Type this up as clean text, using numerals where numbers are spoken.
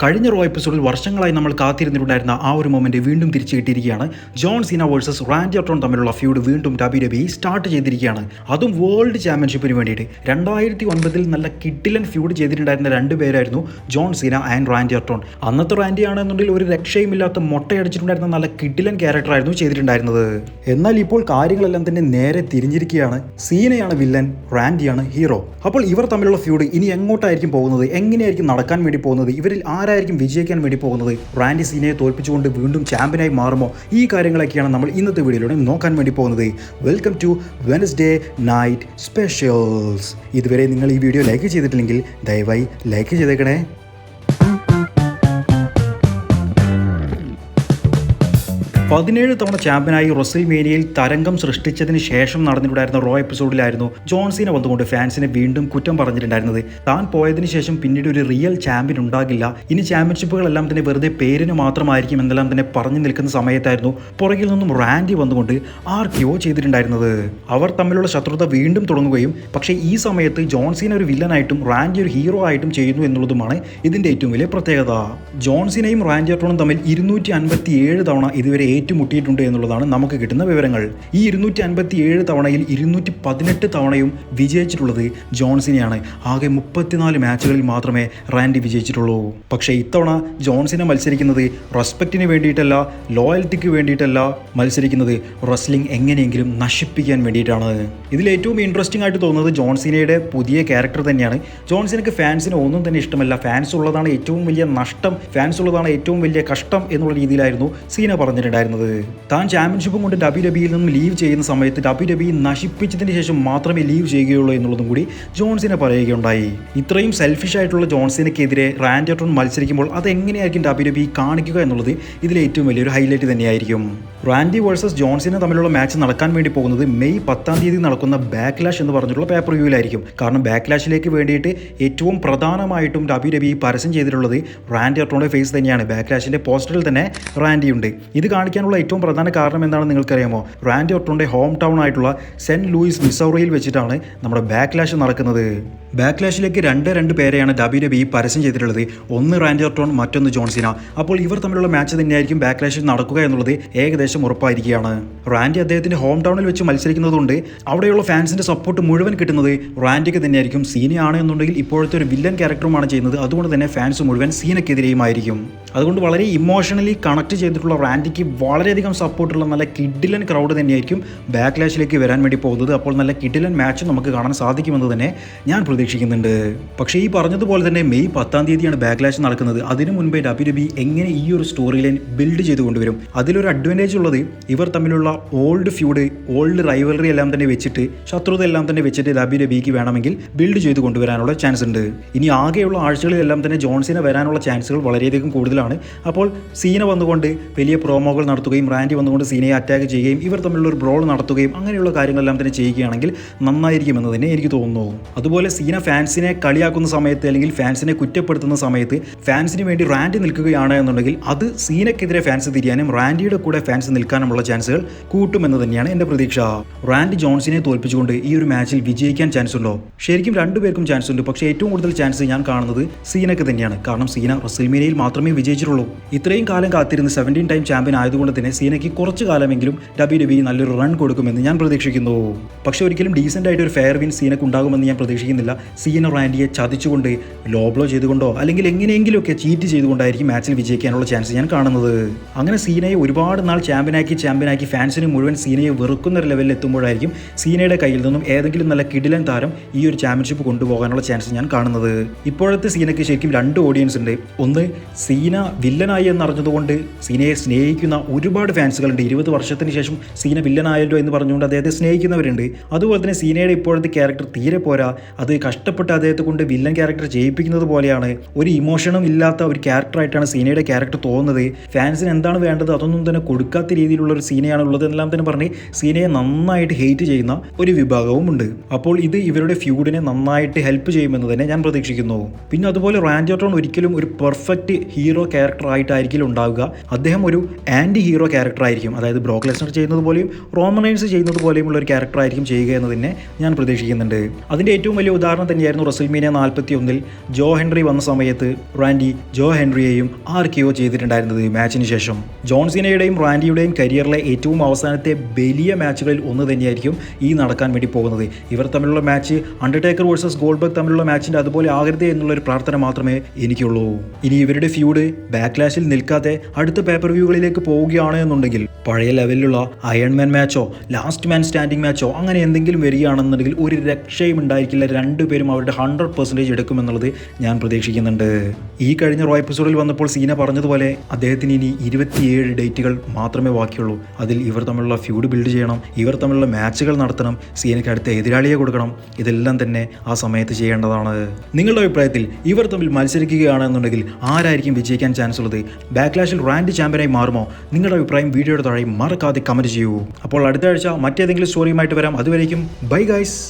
കഴിഞ്ഞ റോ എപ്പിസോഡിൽ വർഷങ്ങളായി നമ്മൾ കാത്തിരുന്നിട്ടുണ്ടായിരുന്ന ആ ഒരു മൊമെന്റ് വീണ്ടും തിരിച്ചു കിട്ടിയിരിക്കുകയാണ്. John Cena versus Randy Orton തമ്മിലുള്ള ഫ്യൂഡ് വീണ്ടും WWE സ്റ്റാർട്ട് ചെയ്തിരിക്കുകയാണ്. അതും വേൾഡ് ചാമ്പ്യൻഷിപ്പിന് വേണ്ടിയിട്ട്. 2009 നല്ല കിഡിലൻ ഫ്യൂഡ് ചെയ്തിട്ടുണ്ടായിരുന്ന രണ്ടുപേരായിരുന്നു John Cena and Randy Orton. അന്നത്തെ റാൻഡി ആണെന്നുണ്ടെങ്കിൽ ഒരു രക്ഷയുമില്ലാത്ത മൊട്ടയടിച്ചിട്ടുണ്ടായിരുന്ന നല്ല കിഡിലൻ ക്യാരക്ടറായിരുന്നു ചെയ്തിട്ടുണ്ടായിരുന്നത്. എന്നാൽ ഇപ്പോൾ കാര്യങ്ങളെല്ലാം തന്നെ നേരെ തിരിഞ്ഞിരിക്കുകയാണ്. സീനയാണ് വില്ലൻ, റാൻഡിയാണ് ഹീറോ. അപ്പോൾ ഇവർ തമ്മിലുള്ള ഫ്യൂഡ് ഇനി എങ്ങോട്ടായിരിക്കും പോകുന്നത്, എങ്ങനെയായിരിക്കും നടക്കാൻ വേണ്ടി പോകുന്നത്, ഇവരിൽ ആരായിരിക്കും വിജയിക്കാൻ വേണ്ടി പോകുന്നത്, റാൻഡി സീനയെ തോൽപ്പിച്ചുകൊണ്ട് വീണ്ടും ചാമ്പ്യനായി മാറുമോ, ഈ കാര്യങ്ങളൊക്കെയാണ് നമ്മൾ ഇന്നത്തെ വീഡിയോയിലൂടെ നോക്കാൻ വേണ്ടി പോകുന്നത്. Welcome to Wednesday night specials. ഇതുവരെ നിങ്ങൾ ഈ വീഡിയോ ലൈക്ക് ചെയ്തിട്ടില്ലെങ്കിൽ ദയവായി ലൈക്ക് ചെയ്തേക്കണേ. 17 തവണ ചാമ്പ്യനായി റെസിൽമേനിയയിൽ തരംഗം സൃഷ്ടിച്ചതിന് ശേഷം നടന്നിട്ടുണ്ടായിരുന്ന റോ എപ്പിസോഡിലായിരുന്നു ജോൺ സീന വന്നുകൊണ്ട് ഫാൻസിനെ വീണ്ടും കുറ്റം പറഞ്ഞിട്ടുണ്ടായിരുന്നത്. താൻ പോയതിനു ശേഷം പിന്നീട് ഒരു റിയൽ ചാമ്പ്യൻ ഉണ്ടാകില്ല, ഇനി ചാമ്പ്യൻഷിപ്പുകളെല്ലാം തന്നെ വെറുതെ പേരിന് മാത്രമായിരിക്കും എന്നെല്ലാം തന്നെ പറഞ്ഞു നിൽക്കുന്ന സമയത്തായിരുന്നു പുറകിൽ നിന്നും റാൻഡി വന്നുകൊണ്ട് RKO ചെയ്തിട്ടുണ്ടായിരുന്നത്. അവർ തമ്മിലുള്ള ശത്രുത വീണ്ടും തുടങ്ങുകയും പക്ഷേ ഈ സമയത്ത് ജോൺ സീന ഒരു വില്ലനായിട്ടും റാൻഡി ഒരു ഹീറോ ആയിട്ടും ചെയ്യുന്നു എന്നുള്ളതുമാണ് ഇതിൻ്റെ ഏറ്റവും വലിയ പ്രത്യേകത. ജോൺ സീനയും റാൻഡി ഓർട്ടണും തമ്മിൽ 257 തവണ ഇതുവരെ ഏറ്റുമുട്ടിയിട്ടുണ്ട് എന്നുള്ളതാണ് നമുക്ക് കിട്ടുന്ന വിവരങ്ങൾ. ഈ 257 തവണയിൽ 218 തവണയും വിജയിച്ചിട്ടുള്ളത് ജോൺ സീനയാണ്. ആകെ 34 മാച്ചുകളിൽ മാത്രമേ റാൻഡി വിജയിച്ചിട്ടുള്ളൂ. പക്ഷേ ഇത്തവണ ജോൺ സീന മത്സരിക്കുന്നത് റെസ്പെക്റ്റിന് വേണ്ടിയിട്ടല്ല, ലോയൽറ്റിക്ക് വേണ്ടിയിട്ടല്ല മത്സരിക്കുന്നത്, റെസ്ലിംഗ് എങ്ങനെയെങ്കിലും നശിപ്പിക്കാൻ വേണ്ടിയിട്ടാണ്. ഇതിൽ ഏറ്റവും ഇൻട്രസ്റ്റിംഗ് ആയിട്ട് തോന്നുന്നത് ജോൺ സീനയുടെ പുതിയ ക്യാരക്ടർ തന്നെയാണ്. ജോൺ സീനയ്ക്ക് ഫാൻസിന് ഒന്നും തന്നെ ഇഷ്ടമല്ല, ഫാൻസ് ഉള്ളതാണ് ഏറ്റവും വലിയ നഷ്ടം, ഫാൻസ് ഉള്ളതാണ് ഏറ്റവും വലിയ കഷ്ടം എന്നുള്ള രീതിയിലായിരുന്നു സീന പറഞ്ഞിട്ടുണ്ടായിരുന്നത്. താൻ ചാമ്പ്യൻഷിപ്പും കൊണ്ട് WWE നിന്നും ലീവ് ചെയ്യുന്ന സമയത്ത് WWE നശിപ്പിച്ചതിന് ശേഷം മാത്രമേ ലീവ് ചെയ്യുകയുള്ളൂ എന്നുള്ളതും കൂടി ജോൺ സീന പറയുകയുണ്ടായി. ഇത്രയും സെൽഫിഷ് ആയിട്ടുള്ള ജോൺ സീനയ്ക്കെതിരെ റാൻഡി ഓർട്ടൺ മത്സരിക്കുമ്പോൾ അതെങ്ങനെയായിരിക്കും WWE കാണിക്കുക എന്നുള്ളത് ഇതിലെ ഏറ്റവും വലിയൊരു ഹൈലൈറ്റ് തന്നെയായിരിക്കും. റാൻഡി വേഴ്സസ് ജോൺ സീന തമ്മിലുള്ള മാച്ച് നടക്കാൻ വേണ്ടി പോകുന്നത് മെയ് 10 നടക്കുന്ന ബാക്ക്ലാഷ് എന്ന് പറഞ്ഞിട്ടുള്ള പേപ്പർ വ്യൂവിലായിരിക്കും. കാരണം ബാക്ക്ലാഷിലേക്ക് വേണ്ടിയിട്ട് ഏറ്റവും പ്രധാനമായിട്ടും WWE പരസ്യം ചെയ്തിട്ടുള്ളത് റാൻഡി ഓർട്ടണുടെ ഫേസ് തന്നെയാണ്. ബാക്ക്ലാഷിന്റെ പോസ്റ്ററിൽ തന്നെ റാൻഡി ഉണ്ട്. ഇത് കാണിക്കാനുള്ള ഏറ്റവും പ്രധാന കാരണം എന്താണെന്ന് നിങ്ങൾക്കറിയാമോ? റാൻഡി ഓർട്ടണുടെ ഹോം ടൗൺ ആയിട്ടുള്ള സെന്റ് ലൂയിസ് മിസൗറിയിൽ വെച്ചിട്ടാണ് നമ്മുടെ ബാക്ക്ലാഷ് നടക്കുന്നത്. ബാക്ക്ലാഷിലേക്ക് രണ്ട് പേരെയാണ് WWE പരസ്യം ചെയ്തിട്ടുള്ളത്. ഒന്ന് റാൻഡി ഓർട്ടൺ, മറ്റൊന്ന് ജോൺ സീന. അപ്പോൾ ഇവർ തമ്മിലുള്ള മാച്ച് തന്നെയായിരിക്കും ബാക്ക്ലാഷിൽ നടക്കുക എന്നുള്ളത് ഏകദേശം ഉറപ്പായിരിക്കുകയാണ്. റാൻഡി അദ്ദേഹത്തിന്റെ ഹോം ടൗണിൽ വെച്ച് മത്സരിക്കുന്നതുകൊണ്ട് അവിടെയുള്ള ഫാൻസിന്റെ സപ്പോർട്ട് മുഴുവൻ കിട്ടുന്നത് റാൻഡിക്ക് തന്നെയായിരിക്കും. സീനയാണ് എന്നുണ്ടെങ്കിൽ ഇപ്പോഴത്തെ ഒരു വില്ലൻ ക്യാരക്ടറുമാണ് ചെയ്യുന്നത്, അതുകൊണ്ട് തന്നെ ഫാൻസ് മുഴുവൻ സീനക്കെതിരെയുമായിരിക്കും. അതുകൊണ്ട് വളരെ ഇമോഷണലി കണക്ട് ചെയ്തിട്ടുള്ള റാൻഡിക്ക് വളരെയധികം സപ്പോർട്ടുള്ള നല്ല കിഡിലൻ ക്രൗഡ് തന്നെയായിരിക്കും ബാക്ക്ലാഷിലേക്ക് വരാൻ വേണ്ടി പോകുന്നത്. അപ്പോൾ നല്ല കിഡിലൻ മാച്ച് നമുക്ക് കാണാൻ സാധിക്കുമെന്ന് തന്നെ ഞാൻ പ്രതീക്ഷിക്കുന്നുണ്ട്. പക്ഷേ ഈ പറഞ്ഞതുപോലെ തന്നെ മെയ് 10 ബാക്ക്ലാഷ് നടക്കുന്നത്. അതിനു മുൻപേ WWE എങ്ങനെ ഈ ഒരു സ്റ്റോറി ലൈൻ ബിൽഡ് ചെയ്ത് കൊണ്ടുവരും? അതിലൊരു അഡ്വാൻറ്റേജ് ഉള്ളത് ഇവർ തമ്മിലുള്ള ഓൾഡ് ഫ്യൂഡ്, ഓൾഡ് റൈവലറി എല്ലാം തന്നെ വെച്ചിട്ട്, ശത്രുത എല്ലാം തന്നെ വെച്ചിട്ട് WWEക്ക് വേണമെങ്കിൽ ബിൽഡ് ചെയ്ത് കൊണ്ടുവരാനുള്ള ചാൻസ് ഉണ്ട്. ഇനി ആകെയുള്ള ആഴ്ചകളിലെല്ലാം തന്നെ ജോൺ സീന വരാനുള്ള ചാൻസുകൾ വളരെയധികം കൂടുതലാണ്. അപ്പോൾ സീന വന്നുകൊണ്ട് വലിയ പ്രോമോകൾ നടത്തുകയും റാൻഡി വന്നുകൊണ്ട് സീനയെ അറ്റാക്ക് ചെയ്യുകയും ഇവർ തമ്മിലുള്ള ഒരു ബ്രോൾ നടത്തുകയും അങ്ങനെയുള്ള കാര്യങ്ങളെല്ലാം തന്നെ ചെയ്യുകയാണെങ്കിൽ നന്നായിരിക്കുമെന്ന് തന്നെ എനിക്ക് തോന്നുന്നു. അതുപോലെ സീന ഫാൻസിനെ കളിയാക്കുന്ന സമയത്ത് അല്ലെങ്കിൽ ഫാൻസിനെ കുറ്റപ്പെടുത്തുന്ന സമയത്ത് ഫാൻസിന് വേണ്ടി റാൻഡി നിൽക്കുകയാണ് എന്നുണ്ടെങ്കിൽ അത് സീനക്കെതിരെ ഫാൻസ് തിരിയാനും റാൻഡിയുടെ കൂടെ ഫാൻസ് നിൽക്കാനുമുള്ള ചാൻസുകൾ കൂട്ടുമെന്ന് തന്നെയാണ് എൻ്റെ പ്രതീക്ഷ. റാൻഡി ജോൺസിനെ തോൽപ്പിച്ചുകൊണ്ട് ഈ ഒരു മാച്ചിൽ വിജയിക്കാൻ ചാൻസ് ഉണ്ടോ? ശരിക്കും രണ്ടുപേർക്കും ചാൻസ് ഉണ്ട്. പക്ഷേ ഏറ്റവും കൂടുതൽ ചാൻസ് ഞാൻ കാണുന്നത് സീനക്ക് തന്നെയാണ്. കാരണം സീന റെസിൽമേനിയയിൽ മാത്രമേ വിജയിച്ചിട്ടുള്ളൂ. ഇത്രയും കാലം കാത്തിരുന്ന് 17 ടൈം ചാമ്പ്യൻ ആയതുകൊണ്ട് തന്നെ സീനയ്ക്ക് കുറച്ച് കാലമെങ്കിലും WWE നല്ലൊരു റൺ കൊടുക്കുമെന്ന് ഞാൻ പ്രതീക്ഷിക്കുന്നു. പക്ഷേ ഒരിക്കലും ഡീസൻ്റ് ആയിട്ട് ഒരു ഫെയർ വിൻ സീനക്ക് ഉണ്ടാകുമെന്ന് ഞാൻ പ്രതീക്ഷിക്കുന്നില്ല. സീന റാൻഡിയെ ചതിച്ചുകൊണ്ട്, ലോ ബ്ലോ ചെയ്തുകൊണ്ടോ അല്ലെങ്കിൽ എങ്ങനെയെങ്കിലുമൊക്കെ ചീറ്റ് ചെയ്തുകൊണ്ടായിരിക്കും മാച്ചിൽ വിജയിക്കാനുള്ള ചാൻസ് ഞാൻ കാണുന്നത്. അങ്ങനെ സീനയെ ഒരുപാട് നാൾ ചാമ്പ്യനാക്കി ഫാൻസിന് മുഴുവൻ സീനയെ വെറുക്കുന്ന ഒരു ലെവലിൽ എത്തുമ്പോഴായിരിക്കും സീനയുടെ കയ്യിൽ നിന്നും ഏതെങ്കിലും നല്ല കിടിലൻ താരം ഈ ഒരു ചാമ്പ്യൻഷിപ്പ് കൊണ്ടുപോകാനുള്ള ചാൻസ് ഞാൻ കാണുന്നത്. ഇപ്പോഴത്തെ സീനയ്ക്ക് ശരിക്കും 2 ഓഡിയൻസ് ഉണ്ട്. ഒന്ന്, സീന വില്ലനായി എന്നറിഞ്ഞതുകൊണ്ട് സീനയെ സ്നേഹിക്കുന്ന ഒരുപാട് ഫാൻസുകളുണ്ട്. 20 വർഷത്തിന് ശേഷം സീന വില്ലനായല്ലോ എന്ന് പറഞ്ഞുകൊണ്ട് അദ്ദേഹത്തെ സ്നേഹിക്കുന്നവരുണ്ട്. അതുപോലെ തന്നെ സീനയുടെ ഇപ്പോഴത്തെ ക്യാരക്ടർ തീരെ പോരാ, അത് കഷ്ടപ്പെട്ട് അദ്ദേഹത്തെ കൊണ്ട് വില്ലൻ ക്യാരക്ടർ ചെയ്യിപ്പിക്കുന്നത് പോലെയാണ്, ഒരു ഇമോഷനും ഇല്ലാത്ത ഒരു ക്യാരക്ടറായിട്ടാണ് സീനയുടെ ക്യാരക്ടർ തോന്നുന്നത്. ഫാൻസിന് എന്താണ് വേണ്ടത് അതൊന്നും തന്നെ കൊടുക്കാത്ത രീതിയിലുള്ള ഒരു സീനയാണ് ഉള്ളത് എന്നെല്ലാം തന്നെ പറഞ്ഞ് സീനയെ നന്നായിട്ട് ഹെയ്റ്റ് ചെയ്യുന്ന ഒരു വിഭാഗവും ഉണ്ട്. അപ്പോൾ ഇത് ഇവരുടെ ഫ്യൂഡിനെ നന്നായിട്ട് ഹെൽപ്പ് ചെയ്യുമെന്ന് തന്നെ ഞാൻ പ്രതീക്ഷിക്കുന്നു. പിന്നെ അതുപോലെ റാൻഡി ഓർട്ടൺ ഒരിക്കലും ഒരു പെർഫെക്റ്റ് ഹീറോ ക്യാരക്ടർ ആയിട്ടായിരിക്കും ഉണ്ടാവുക. അദ്ദേഹം ഒരു ആൻറ്റി ഹീറോ ക്യാരക്ടർ ആയിരിക്കും. അതായത് ബ്രോക്ക് ലെസ്നർ ചെയ്യുന്നത് പോലെയും റോമൻ റെയിൻസ് ചെയ്യുന്നത് പോലെയുമുള്ള ഒരു ക്യാരക്ടർ ആയിരിക്കും ചെയ്യുക എന്ന് തന്നെ ഞാൻ പ്രതീക്ഷിക്കുന്നുണ്ട്. അതിൻ്റെ ഏറ്റവും വലിയ ഉദാഹരണം തന്നെയായിരുന്നു റസൽമേനിയ 41 ജോ ഹെൻറി വന്ന സമയത്ത് റാൻഡി ജോ ഹെൻറിയെയും RKO ചെയ്തിട്ടുണ്ടായിരുന്നത് മാച്ചിന് ശേഷം. ജോൺ സീനയുടെയും റാൻഡിയുടെയും കരിയറിലെ ഏറ്റവും അവസാനത്തെ വലിയ മാച്ചുകളിൽ ഒന്ന് തന്നെയായിരിക്കും ഈ നടക്കാൻ വേണ്ടി പോകുന്നത്. ഇവർ തമ്മിലുള്ള മാച്ച് അണ്ടർടേക്കർ വേഴ്സസ് ഗോൾഡ്ബർഗ് തമ്മിലുള്ള മാച്ചിൻ്റെ അതുപോലെ ആകരുതേ എന്നുള്ളൊരു പ്രാർത്ഥന മാത്രമേ എനിക്കുള്ളൂ. ഇനി ഇവരുടെ ഫ്യൂഡ് ബാക്ക്ലാഷിൽ നിൽക്കാതെ അടുത്ത പേപ്പർ വ്യൂകളിലേക്ക് പോവുകയാണ് എന്നുണ്ടെങ്കിൽ പഴയ ലെവലിലുള്ള അയൺമാൻ മാച്ചോ ലാസ്റ്റ് മാൻ സ്റ്റാൻഡിംഗ് മാച്ചോ അങ്ങനെ എന്തെങ്കിലും വരികയാണെന്നുണ്ടെങ്കിൽ ഒരു രക്ഷയും ഉണ്ടായിരിക്കില്ല. രണ്ടുപേരും അവരുടെ 100% എടുക്കുമെന്നുള്ളത് ഞാൻ പ്രതീക്ഷിക്കുന്നുണ്ട്. ഈ കഴിഞ്ഞ റോ എപ്പിസോഡിൽ വന്നപ്പോൾ സീന പറഞ്ഞതുപോലെ അദ്ദേഹത്തിന് ഇനി 27 ഡേറ്റുകൾ മാത്രമേ ബാക്കിയുള്ളൂ. അതിൽ ഇവർ തമ്മിലുള്ള ഫ്യൂഡ് ബിൽഡ് ചെയ്യണം, ഇവർ തമ്മിലുള്ള മാച്ചുകൾ നടത്തണം, സീനയ്ക്ക് അടുത്ത എതിരാളിയെ കൊടുക്കണം. ഇതെല്ലാം തന്നെ ആ സമയത്ത് ചെയ്യേണ്ടതാണ്. നിങ്ങളുടെ അഭിപ്രായത്തിൽ ഇവർ തമ്മിൽ മത്സരിക്കുകയാണെന്നുണ്ടെങ്കിൽ ആരായിരിക്കും വിജയിക്കാൻ ചാൻസ് ഉള്ളത്? ബാക്ക്ലാഷിൽ റാൻഡി ചാമ്പ്യനായി മാറുമോ? നിങ്ങളുടെ അഭിപ്രായം വീഡിയോയുടെ താഴെ മറക്കാതെ കമൻറ്റ് ചെയ്യൂ. അപ്പോൾ അടുത്ത ആഴ്ച മറ്റേതെങ്കിലും സ്റ്റോറിയുമായിട്ട് വരാം. അതുവരേക്കും ബൈ ഗൈസ്.